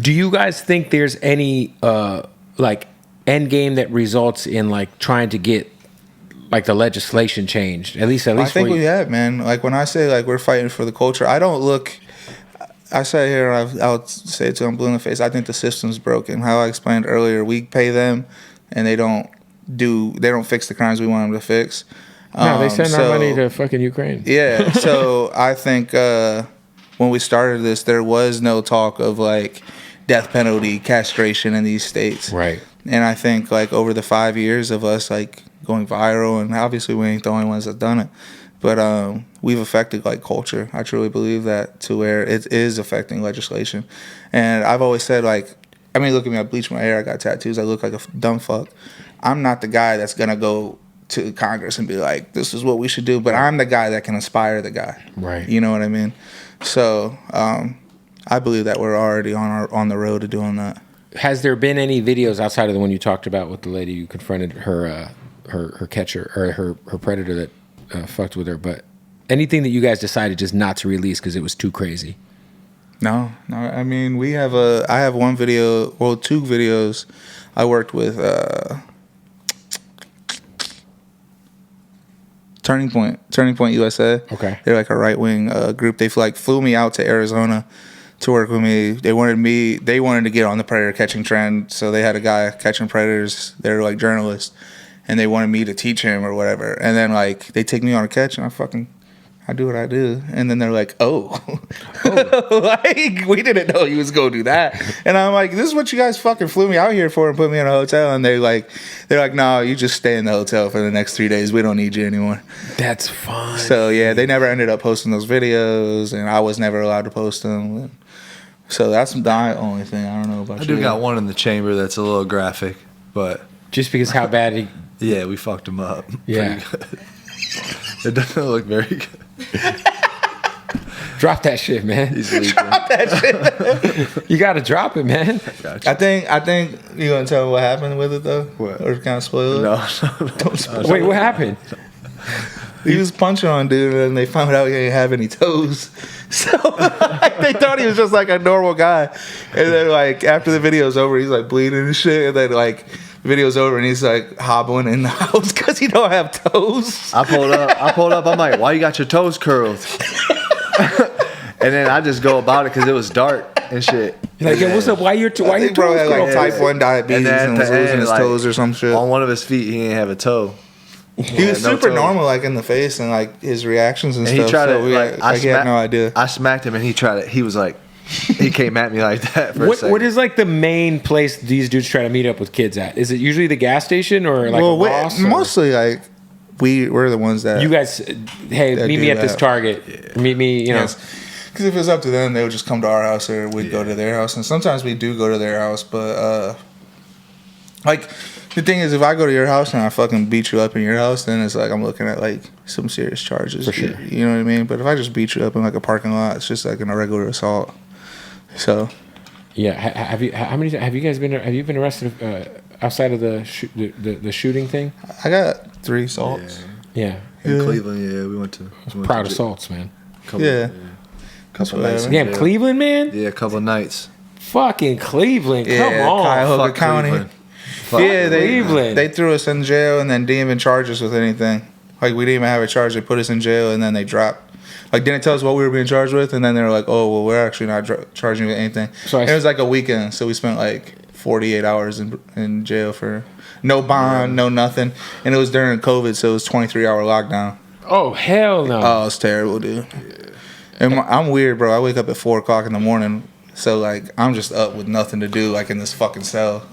Do you guys think there's any like end game that results in like trying to get like the legislation changed? At least I think we have, man. Like when I say like we're fighting for the culture, I don't look. I sat here and I'll say it to them blue in the face. I think the system's broken. How I explained earlier, we pay them, and they don't fix the crimes we want them to fix. No, they send our money to fucking Ukraine. Yeah, so I think when we started this, there was no talk of like death penalty, castration in these states. Right. And I think like over the 5 years of us like going viral, and obviously we ain't the only ones that done it, but we've affected like culture. I truly believe that, to where it is affecting legislation. And I've always said, like, I mean, look at me, I bleached my hair, I got tattoos, I look like a dumb fuck. I'm not the guy that's gonna go to Congress and be like, this is what we should do, but I'm the guy that can inspire the guy. Right. You know what I mean? So I believe that we're already on the road to doing that. Has there been any videos outside of the one you talked about with the lady you confronted her catcher or her predator that fucked with her, but anything that you guys decided just not to release because it was too crazy? No. I mean, I have one video, well, 2 videos. I worked with Turning Point USA. Okay. They're like a right wing group. They flew me out to Arizona to work with me. They wanted to get on the predator catching trend, so they had a guy catching predators. They're like journalists, and they wanted me to teach him or whatever. And then like they take me on a catch, and I do what I do. And then they're like, oh. Like, we didn't know he was going to do that. And I'm like, this is what you guys fucking flew me out here for and put me in a hotel. And they're like, no, you just stay in the hotel for the next 3 days. We don't need you anymore. That's fun. So, yeah, they never ended up posting those videos, and I was never allowed to post them. So that's the only thing. I don't know about you. I do got one in the chamber that's a little graphic, but... Just because how bad he... Yeah, we fucked him up. Yeah. It doesn't look very good. Drop that shit, man. Drop that shit. You gotta drop it, man. Gotcha. I think you gonna tell me what happened with it though? What? Or kind of spoil it? No. Don't spoil it. Wait, what happened? He was punching on dude, and they found out he didn't have any toes. So they thought he was just like a normal guy. And then like after the video's over, he's like bleeding and shit. And then like video's over, and he's like hobbling in the house because he don't have toes. I pulled up. I'm like, why you got your toes curled? And then I just go about it because it was dark and shit. You're like, yo, what's up? Why your toes bro had like curled? type 1 diabetes and was losing his toes or some shit. On one of his feet, he didn't have a toe. He was super normal, like in the face and like his reactions and stuff. He tried so he had no idea. I smacked him, and he was like, he came at me like that for a second. What is like the main place these dudes try to meet up with kids at? Is it usually the gas station or like a Ross? Mostly like we're the ones that you guys. Hey, meet me at this Target. Yeah. Meet me, you know. Because if it's up to them, they would just come to our house or we'd go to their house. And sometimes we do go to their house, but like the thing is, if I go to your house and I fucking beat you up in your house, then it's like I'm looking at like some serious charges. For sure. You know what I mean? But if I just beat you up in like a parking lot, it's just like an irregular assault. So, yeah. Have you guys been? Have you been arrested outside of the shooting thing? I got 3 assaults. Yeah. In Cleveland, yeah, we went to proud assaults, man. Couple nights. Damn, Cleveland, man. Yeah, a couple nights. Fucking Cleveland, come on. Cuyahoga County. Cleveland. They threw us in jail and then didn't even charge us with anything. Like we didn't even have a charge. They put us in jail and then they dropped. Like didn't tell us what we were being charged with, and then they were like, "Oh, well, we're actually not charging you with anything." So it was like a weekend, so we spent like 48 hours in jail for no bond, no nothing, and it was during COVID, so it was 23-hour lockdown. Oh hell no! Oh, it's terrible, dude. And I'm weird, bro. I wake up at 4 o'clock in the morning, so like I'm just up with nothing to do, like in this fucking cell.